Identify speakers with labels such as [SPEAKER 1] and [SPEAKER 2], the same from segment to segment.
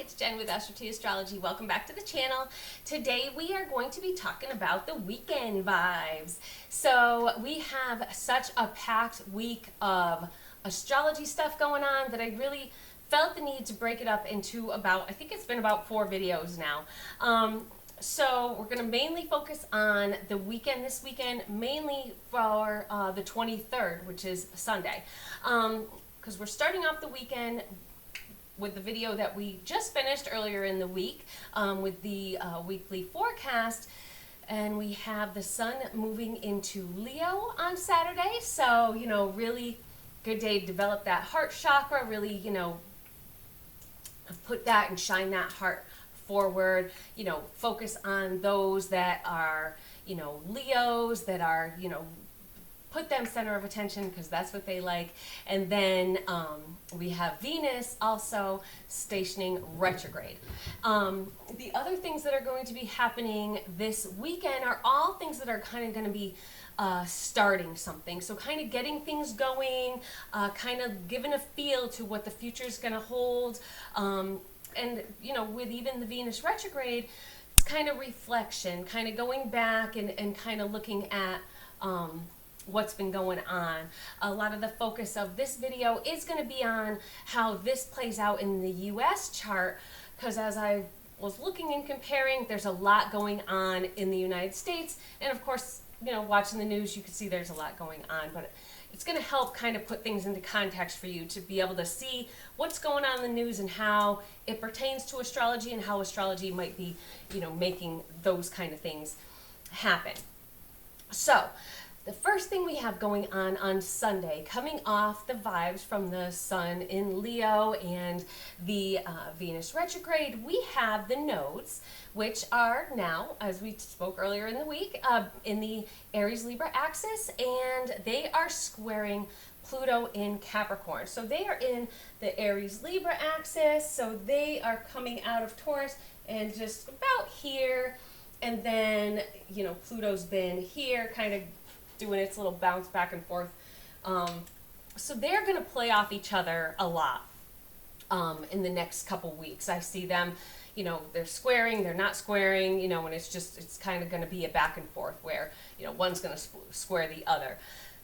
[SPEAKER 1] it's Jen with Astro T Astrology. Welcome back to the channel. Today we are going to be talking about the weekend vibes. So we have such a packed week of astrology stuff going on that I really felt the need to break it up into I think it's been about 4 videos now. So we're going to mainly focus on the weekend this weekend, mainly for the 23rd, which is Sunday. Because we're starting off the weekend with the video that we just finished earlier in the week with the weekly forecast, and we have the sun moving into Leo on Saturday. So, you know, really good day to develop that heart chakra, really, you know, put that and shine that heart forward, you know, focus on those that are, you know, Leos, that are, you know, put them center of attention because that's what they like. And then we have Venus also stationing retrograde. The other things that are going to be happening this weekend are all things that are kind of going to be starting something. So kind of getting things going, kind of giving a feel to what the future is going to hold. And, you know, with even the Venus retrograde, it's kind of reflection, kind of going back and kind of looking at what's been going on. A lot of the focus of this video is going to be on how this plays out in the US chart, because as I was looking and comparing, there's a lot going on in the United States, and of course, you know, watching the news, you can see there's a lot going on, but it's going to help kind of put things into context for you to be able to see what's going on in the news and how it pertains to astrology and how astrology might be, you know, making those kind of things happen. So the first thing we have going on Sunday, coming off the vibes from the sun in Leo and the Venus retrograde, we have the nodes, which are now, as we spoke earlier in the week, in the Aries-Libra axis, and they are squaring Pluto in Capricorn. So they are in the Aries-Libra axis, so they are coming out of Taurus and just about here, and then, you know, Pluto's been here, kind of doing its little bounce back and forth. So they're going to play off each other a lot in the next couple weeks. I see them, you know, they're squaring, they're not squaring, you know, and it's kind of going to be a back and forth where, you know, one's going to square the other.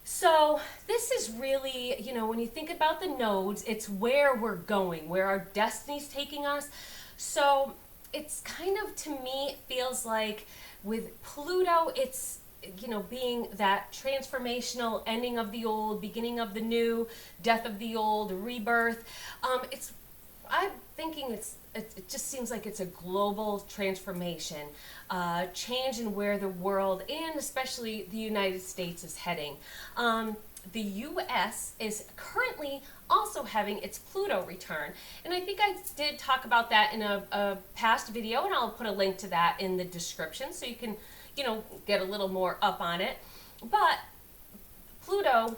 [SPEAKER 1] So this is really, you know, when you think about the nodes, it's where we're going, where our destiny's taking us. So it's kind of, to me, it feels like with Pluto, it's, you know, being that transformational ending of the old, beginning of the new, death of the old, rebirth. I'm thinking it just seems like it's a global transformation, change in where the world and especially the United States is heading. The U.S. is currently also having its Pluto return, and I think I did talk about that in a past video, and I'll put a link to that in the description so you can, you know, get a little more up on it. But Pluto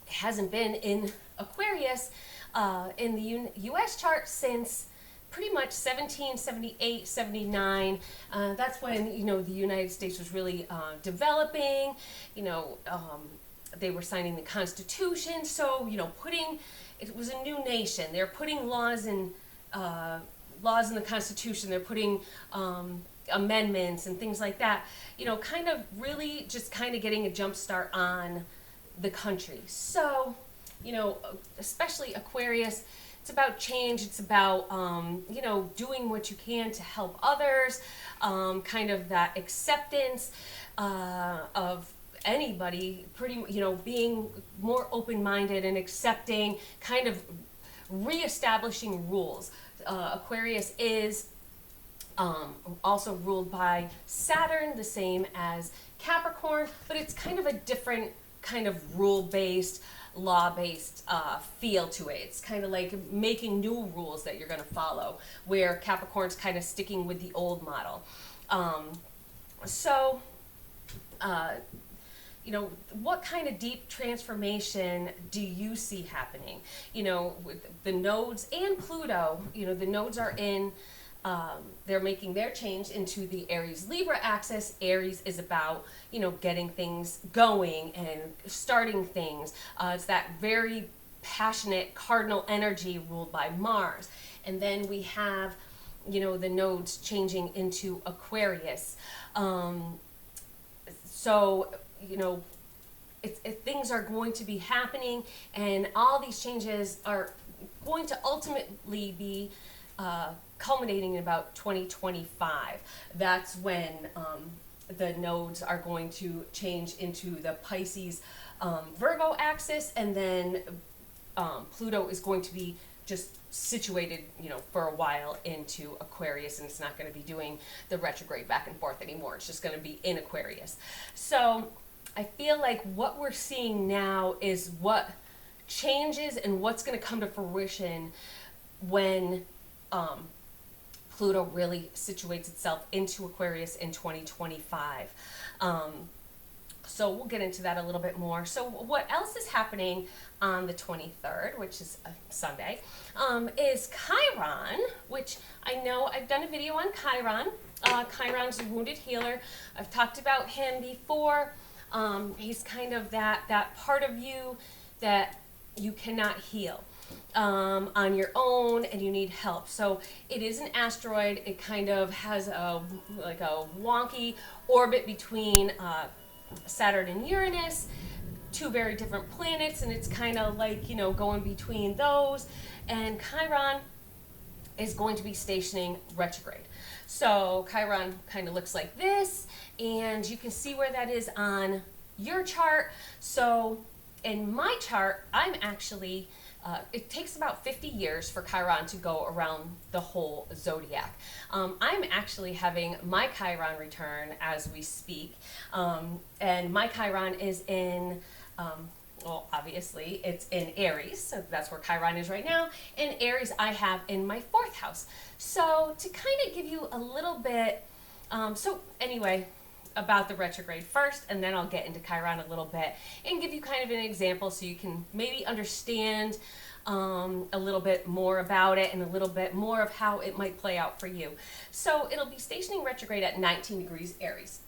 [SPEAKER 1] hasn't been in Aquarius in the U.S. chart since pretty much 1778, 79. That's when, you know, the United States was really developing. You know, they were signing the Constitution, so, you know, it was a new nation. They're putting laws in the Constitution. They're putting amendments and things like that, you know, kind of really just kind of getting a jump start on the country. So, you know, especially Aquarius, it's about change. It's about, you know, doing what you can to help others, kind of that acceptance of anybody, pretty, you know, being more open-minded and accepting, kind of reestablishing rules. Aquarius is also ruled by Saturn, the same as Capricorn, but it's kind of a different kind of rule-based, law-based feel to it. It's kind of like making new rules that you're going to follow, where Capricorn's kind of sticking with the old model. You know, what kind of deep transformation do you see happening? You know, with the nodes and Pluto, you know, the nodes are in, they're making their change into the Aries-Libra axis. Aries is about, you know, getting things going and starting things. It's that very passionate cardinal energy ruled by Mars. And then we have, the nodes changing into Aquarius. So, things are going to be happening, and all these changes are going to ultimately be culminating in about 2025. That's when the nodes are going to change into the Pisces Virgo axis, and then Pluto is going to be just situated, for a while into Aquarius, and it's not going to be doing the retrograde back and forth anymore. It's just going to be in Aquarius. So I feel like what we're seeing now is what changes and what's going to come to fruition when Pluto really situates itself into Aquarius in 2025. So we'll get into that a little bit more. So what else is happening on the 23rd, which is a Sunday, is Chiron, which I know I've done a video on Chiron. Chiron's a wounded healer. I've talked about him before. He's kind of that part of you that you cannot heal on your own, and you need help. So it is an asteroid. It kind of has a wonky orbit between Saturn and Uranus, two very different planets, and it's kind of like, going between those. And Chiron is going to be stationing retrograde. So Chiron kind of looks like this, and you can see where that is on your chart. So in my chart, I'm actually, it takes about 50 years for Chiron to go around the whole zodiac. I'm actually having my Chiron return as we speak, and my Chiron is in, well, obviously it's in Aries, so that's where Chiron is right now. In Aries, I have in my 4th house. So to kind of give you a little bit, so anyway, about the retrograde first, and then I'll get into Chiron a little bit and give you kind of an example so you can maybe understand a little bit more about it and a little bit more of how it might play out for you. So it'll be stationing retrograde at 19 degrees Aries.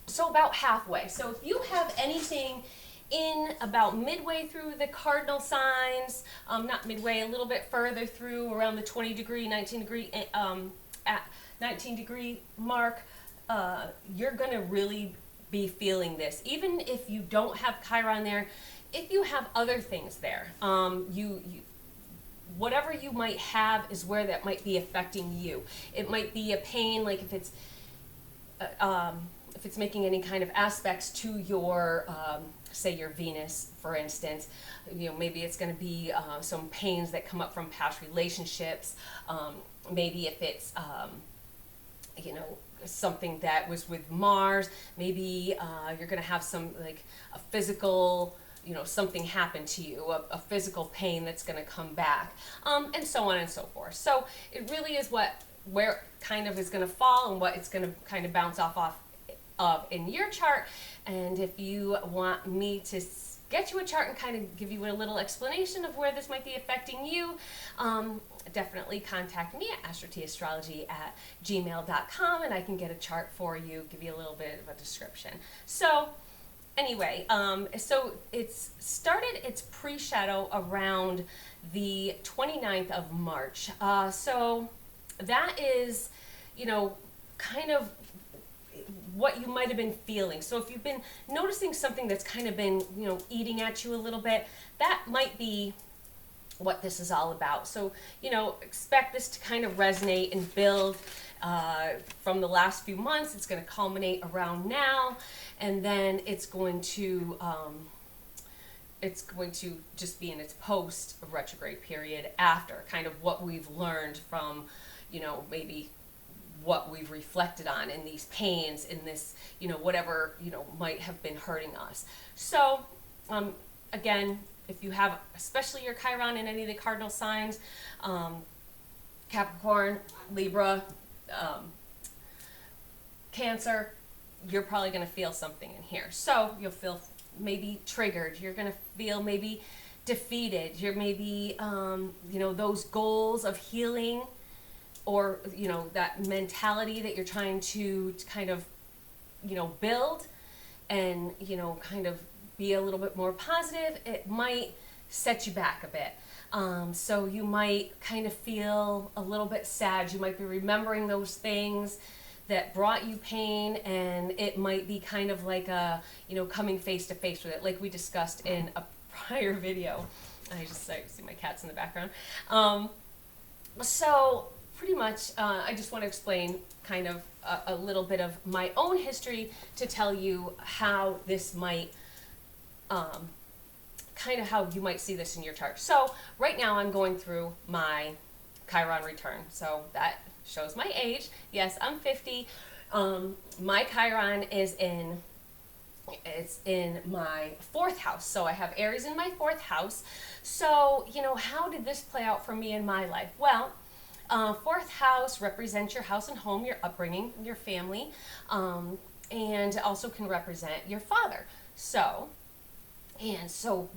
[SPEAKER 1] So about halfway. So if you have anything in about midway through the cardinal signs, not midway, a little bit further through around the 20 degree, 19 degree, at 19 degree mark, you're going to really be feeling this. Even if you don't have Chiron there, if you have other things there, whatever you might have is where that might be affecting you. It might be a pain, like if it's making any kind of aspects to your, say your Venus, for instance, maybe it's going to be some pains that come up from past relationships. Maybe if it's, something that was with Mars, maybe you're going to have some, like a physical, something happened to you, a physical pain that's going to come back, and so on and so forth. So it really is where it kind of is going to fall and what it's going to kind of bounce off of in your chart. And if you want me to get you a chart and kind of give you a little explanation of where this might be affecting you, definitely contact me at astrotastrology@gmail.com, and I can get a chart for you, give you a little bit of a description. So anyway, so it's started its pre-shadow around the 29th of March. So that is, kind of what you might have been feeling. So if you've been noticing something that's kind of been, eating at you a little bit, that might be what this is all about. So, expect this to kind of resonate and build from the last few months. It's going to culminate around now, and then it's going to just be in its post retrograde period after, kind of what we've learned from, maybe what we've reflected on in these pains, in this, whatever, might have been hurting us. So, again, if you have, especially your Chiron in any of the cardinal signs, Capricorn, Libra, Cancer, you're probably going to feel something in here. So you'll feel maybe triggered. You're going to feel maybe defeated. You're maybe, those goals of healing, or, that mentality that you're trying to kind of, build and, kind of be a little bit more positive. It might set you back a bit. So you might kind of feel a little bit sad. You might be remembering those things that brought you pain, and it might be kind of like a, coming face to face with it, like we discussed in a prior video. I see my cats in the background. So pretty much, I just want to explain kind of a little bit of my own history to tell you how this might, kind of how you might see this in your chart. So right now I'm going through my Chiron return. So that shows my age. Yes, I'm 50. My Chiron is in my 4th house. So I have Aries in my 4th house. So, how did this play out for me in my life? Well, 4th house represents your house and home, your upbringing, your family, and also can represent your father. So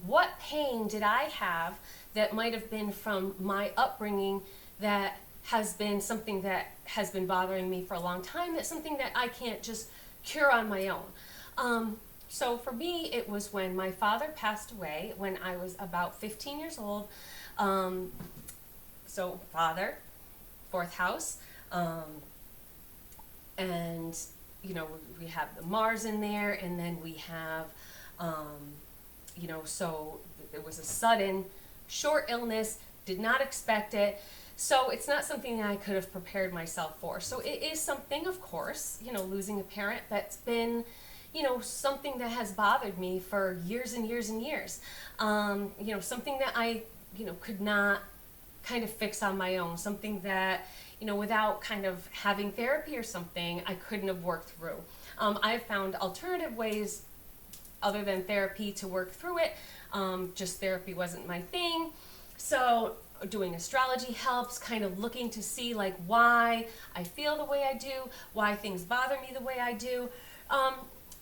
[SPEAKER 1] what pain did I have that might have been from my upbringing that has been something that has been bothering me for a long time, that's something that I can't just cure on my own? So for me, it was when my father passed away when I was about 15 years old. So father, 4th house, and we have the Mars in there, and then we have so it was a sudden short illness, did not expect it. So it's not something that I could have prepared myself for. So it is something, of course, losing a parent, that's been, something that has bothered me for years and years and years. Something that I, could not kind of fix on my own, something that, without kind of having therapy or something, I couldn't have worked through. I've found alternative ways other than therapy to work through it. Just therapy wasn't my thing. So doing astrology helps, kind of looking to see like why I feel the way I do, why things bother me the way I do.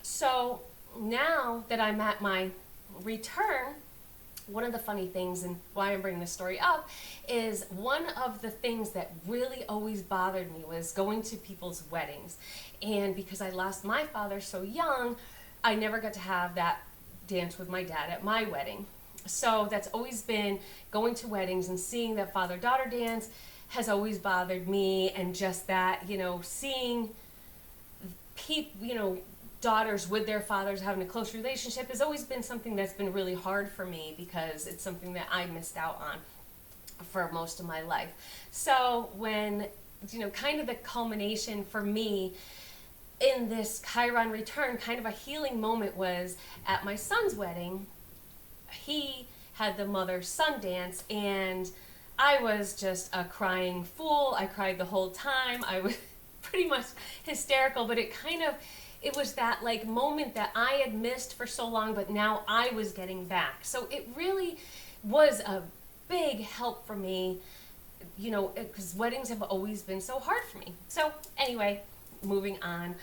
[SPEAKER 1] So now that I'm at my return, one of the funny things, and why I'm bringing this story up, is one of the things that really always bothered me was going to people's weddings. And because I lost my father so young, I never got to have that dance with my dad at my wedding. So that's always been going to weddings and seeing that father-daughter dance has always bothered me, and just that, seeing daughters with their fathers having a close relationship has always been something that's been really hard for me, because it's something that I missed out on for most of my life. So when, kind of the culmination for me in this Chiron return, kind of a healing moment, was at my son's wedding. He had the mother-son dance, and I was just a crying fool. I cried the whole time. I was pretty much hysterical, but it was that like moment that I had missed for so long, but now I was getting back. So it really was a big help for me, because weddings have always been so hard for me. So anyway, moving on.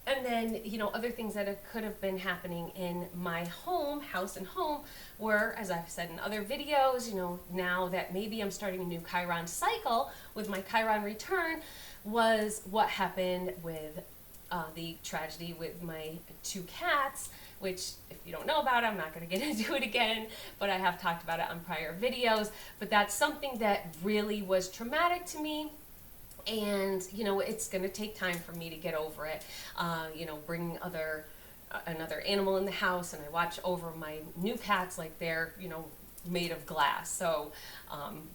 [SPEAKER 1] And then, other things that could have been happening in my house and home were, as I've said in other videos, now that maybe I'm starting a new Chiron cycle with my Chiron return, was what happened with the tragedy with my 2 cats, which, if you don't know about it, I'm not going to get into it again, but I have talked about it on prior videos. But that's something that really was traumatic to me. And, it's going to take time for me to get over it. Bringing another animal in the house, and I watch over my new cats like they're, made of glass. So,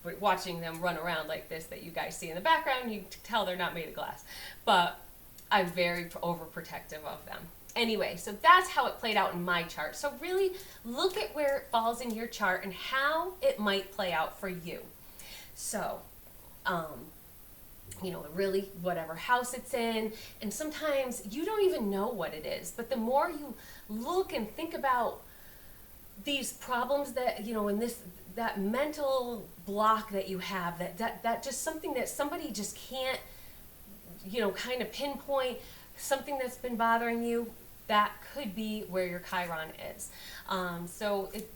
[SPEAKER 1] but watching them run around like this that you guys see in the background, you can tell they're not made of glass. But I'm very overprotective of them. Anyway, so that's how it played out in my chart. So really look at where it falls in your chart and how it might play out for you. So, really whatever house it's in, and sometimes you don't even know what it is, but the more you look and think about these problems that, in that mental block that you have, that just something that somebody just can't, kind of pinpoint, something that's been bothering you, that could be where your Chiron is. So it,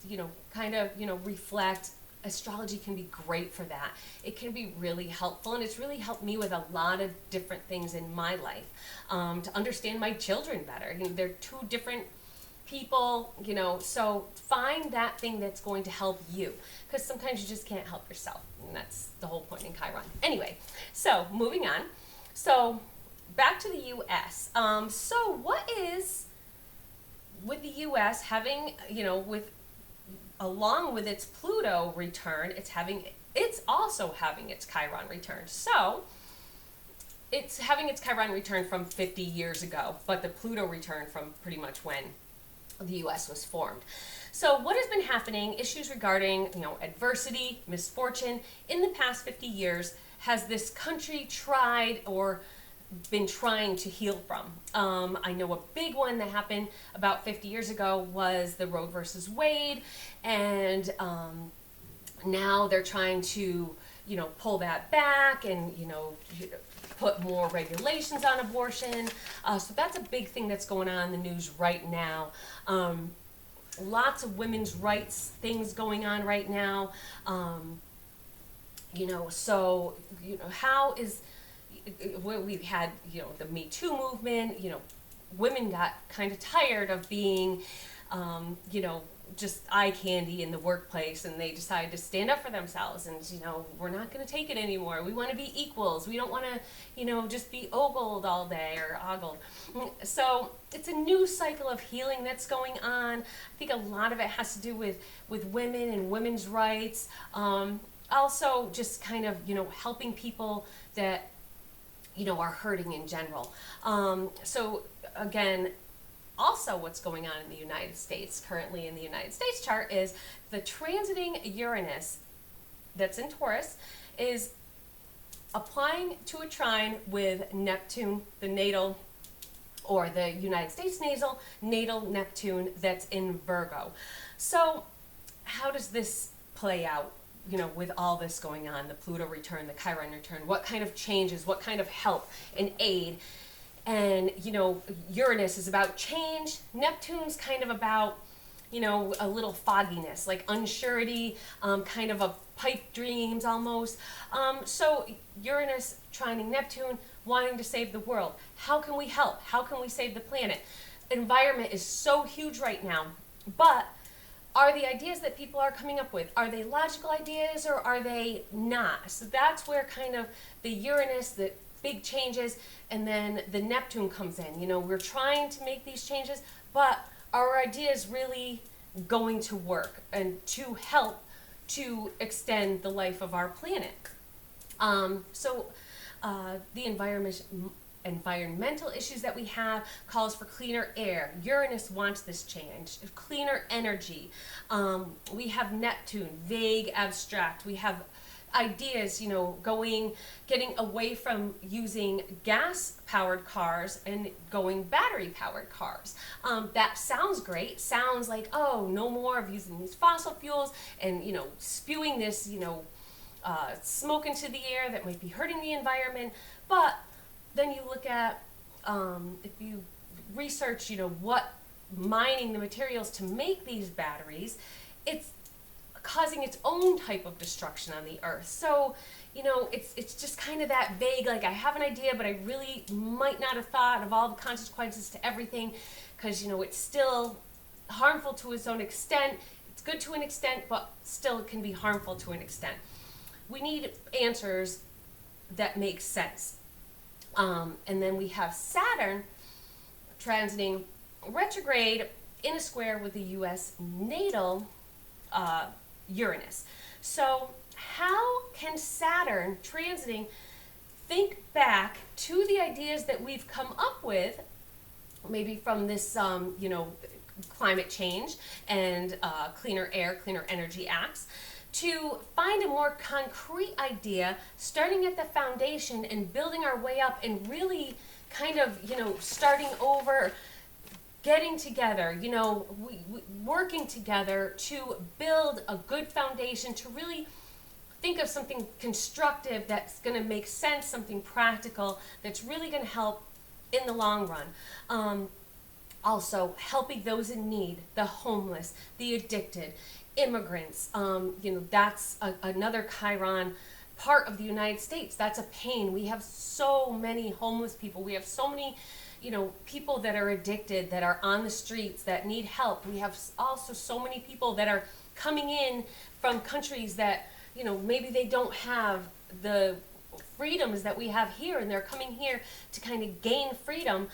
[SPEAKER 1] kind of, reflect. Astrology can be great for that. It can be really helpful, and it's really helped me with a lot of different things in my life, to understand my children better. They're 2 different people, so find that thing that's going to help you, because sometimes you just can't help yourself, and that's the whole point in Chiron. Anyway, so moving on. So back to the U.S. So what is with the U.S. having, along with its Pluto return, it's also having its Chiron return. So it's having its Chiron return from 50 years ago, but the Pluto return from pretty much when the U.S. was formed. So what has been happening, issues regarding, adversity, misfortune, in the past 50 years, has this country tried or been trying to heal from? I know a big one that happened about 50 years ago was the Roe versus Wade, and now they're trying to, pull that back and, put more regulations on abortion. So that's a big thing that's going on in the news right now. Lots of women's rights things going on right now. So, how is, we've had, the Me Too movement, women got kind of tired of being, just eye candy in the workplace, and they decided to stand up for themselves, and we're not going to take it anymore. We want to be equals. We don't want to just be ogled all day or ogled. So it's a new cycle of healing that's going on. I think a lot of it has to do with women and women's rights. Also just kind of helping people that are hurting in general. So again, also what's going on in the United States, currently in the United States chart, is the transiting Uranus that's in Taurus is applying to a trine with Neptune, the natal, or the United States natal Neptune that's in Virgo. So how does this play out, with all this going on, the Pluto return, the Chiron return? What kind of changes, what kind of help and aid? And, Uranus is about change. Neptune's kind of about, a little fogginess, like unsurety, kind of a pipe dreams almost. So Uranus trining Neptune, wanting to save the world. How can we help? How can we save the planet? Environment is so huge right now, but are the ideas that people are coming up with, are they logical ideas or are they not? So that's where kind of the Uranus, the big changes, and then the Neptune comes in. We're trying to make these changes, but are our ideas really going to work and to help to extend the life of our planet? The environmental issues that we have calls for cleaner air. Uranus wants this change, cleaner energy. We have Neptune, vague, abstract. We have ideas, getting away from using gas-powered cars and going battery-powered cars. That sounds great. Sounds like, oh, no more of using these fossil fuels and, spewing this, smoke into the air that might be hurting the environment. But then you look at, if you research, what mining the materials to make these batteries, it's causing its own type of destruction on the earth. So, it's just kind of that vague, like I have an idea, but I really might not have thought of all the consequences to everything, because, it's still harmful to its own extent. It's good to an extent, but still can be harmful to an extent. We need answers that make sense. And then we have Saturn transiting retrograde in a square with the U.S. natal Uranus. So how can Saturn transiting think back to the ideas that we've come up with, maybe from this, climate change and cleaner air, cleaner energy acts, to find a more concrete idea, starting at the foundation and building our way up and really kind of, starting over, getting together, working together to build a good foundation, to really think of something constructive that's going to make sense, something practical that's really going to help in the long run. Also, helping those in need, the homeless, the addicted, immigrants. That's another Chiron part of the United States. That's a pain. We have so many homeless people. We have so many, people that are addicted, that are on the streets, that need help. We have also so many people that are coming in from countries that, maybe they don't have the freedoms that we have here, and they're coming here to kind of gain freedom.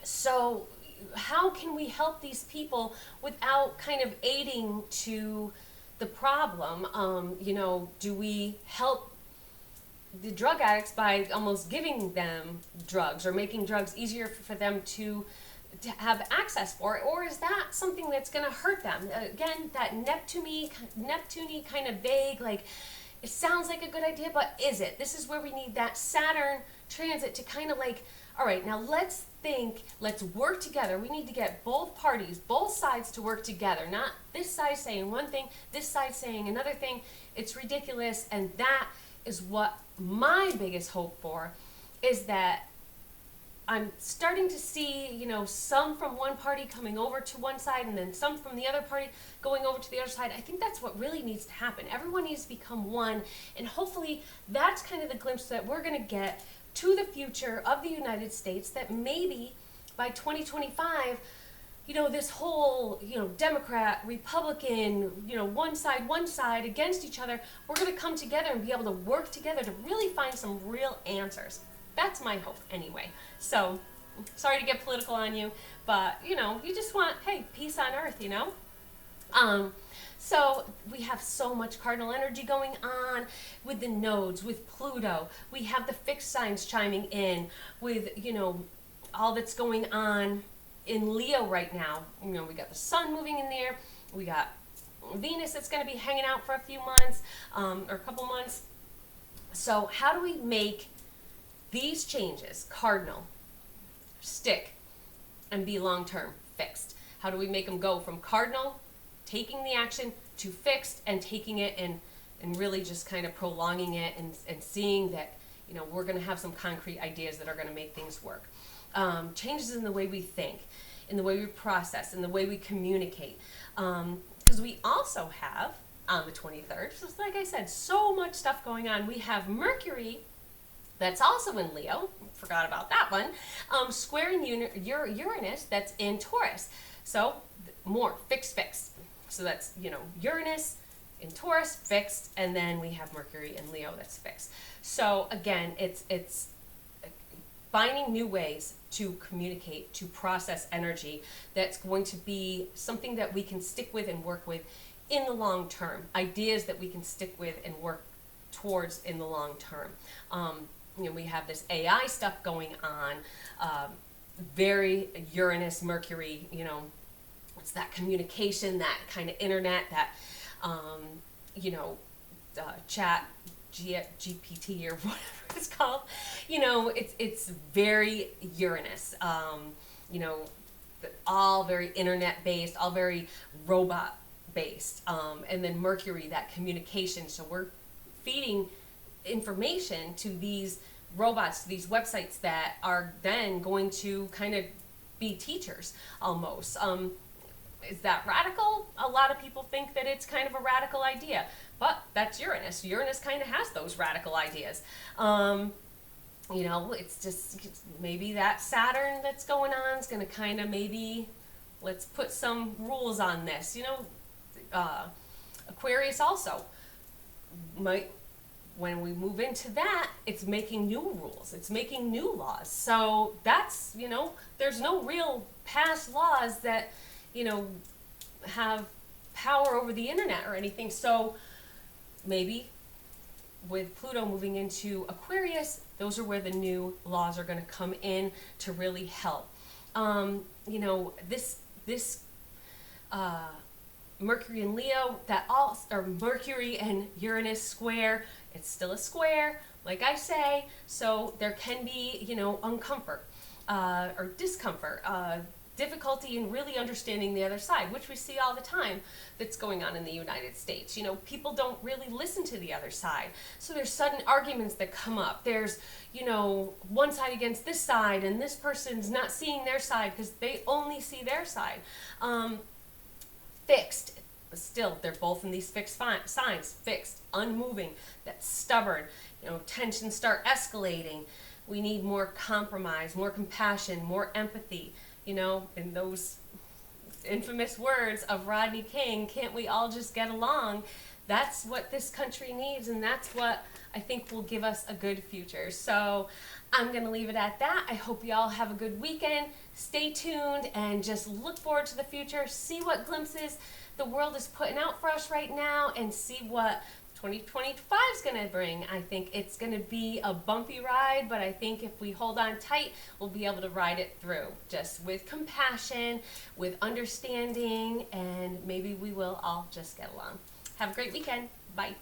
[SPEAKER 1] So how can we help these people without kind of aiding to the problem? Do we help the drug addicts by almost giving them drugs or making drugs easier for them to have access for it? Or is that something that's going to hurt them? Again, that Neptune kind of vague, like, it sounds like a good idea, but is it? This is where we need that Saturn transit to kind of like, all right, now let's work together. We need to get both parties, both sides to work together, not this side saying one thing, this side saying another thing. It's ridiculous, and that is what my biggest hope for is, that I'm starting to see, some from one party coming over to one side and then some from the other party going over to the other side. I think that's what really needs to happen. Everyone needs to become one, and hopefully that's kind of the glimpse that we're going to get to the future of the United States, that maybe by 2025, this whole, Democrat, Republican, one side against each other, we're going to come together and be able to work together to really find some real answers. That's my hope anyway. So, sorry to get political on you, but, you just want, hey, peace on earth, So we have so much cardinal energy going on with the nodes, with Pluto. We have the fixed signs chiming in with, all that's going on in Leo right now. We got the sun moving in there. We got Venus that's going to be hanging out for a few months, or a couple months. So how do we make these changes, cardinal, stick, and be long-term, fixed? How do we make them go from cardinal, taking the action, to fixed and taking it and really just kind of prolonging it and seeing that, we're going to have some concrete ideas that are going to make things work. Changes in the way we think, in the way we process, in the way we communicate. Because we also have, on the 23rd, just like I said, so much stuff going on. We have Mercury, that's also in Leo, forgot about that one, squaring Uranus, that's in Taurus. So more fixed. So that's, Uranus in Taurus, fixed, and then we have Mercury in Leo, that's fixed. So again, it's finding new ways to communicate, to process energy that's going to be something that we can stick with and work with in the long term. Ideas that we can stick with and work towards in the long term. We have this AI stuff going on, very Uranus, Mercury, it's that communication, that kind of internet, that, chat, GPT or whatever it's called. It's very Uranus, all very internet-based, all very robot-based. And then Mercury, that communication. So we're feeding information to these robots, to these websites that are then going to kind of be teachers almost. Is that radical? A lot of people think that it's kind of a radical idea, but that's Uranus. Uranus kind of has those radical ideas. It's just maybe that Saturn that's going on is going to kind of maybe, let's put some rules on this. Aquarius also might, when we move into that, it's making new rules. It's making new laws. So that's, there's no real past laws that, have power over the internet or anything. So maybe with Pluto moving into Aquarius, those are where the new laws are going to come in to really help. This Mercury and Leo, or Mercury and Uranus square, it's still a square, like I say, so there can be, uncomfort or discomfort, difficulty in really understanding the other side, which we see all the time that's going on in the United States. People don't really listen to the other side. So there's sudden arguments that come up. There's, one side against this side, and this person's not seeing their side because they only see their side. Fixed, but still, they're both in these fixed signs. Fixed, unmoving, that's stubborn. Tensions start escalating. We need more compromise, more compassion, more empathy. You know, in those infamous words of Rodney King, can't we all just get along? That's what this country needs, and that's what I think will give us a good future. So I'm going to leave it at that. I hope you all have a good weekend. Stay tuned and just look forward to the future. See what glimpses the world is putting out for us right now, and see what 2025 is going to bring. I think it's going to be a bumpy ride, but I think if we hold on tight, we'll be able to ride it through, just with compassion, with understanding, and maybe we will all just get along. Have a great weekend. Bye.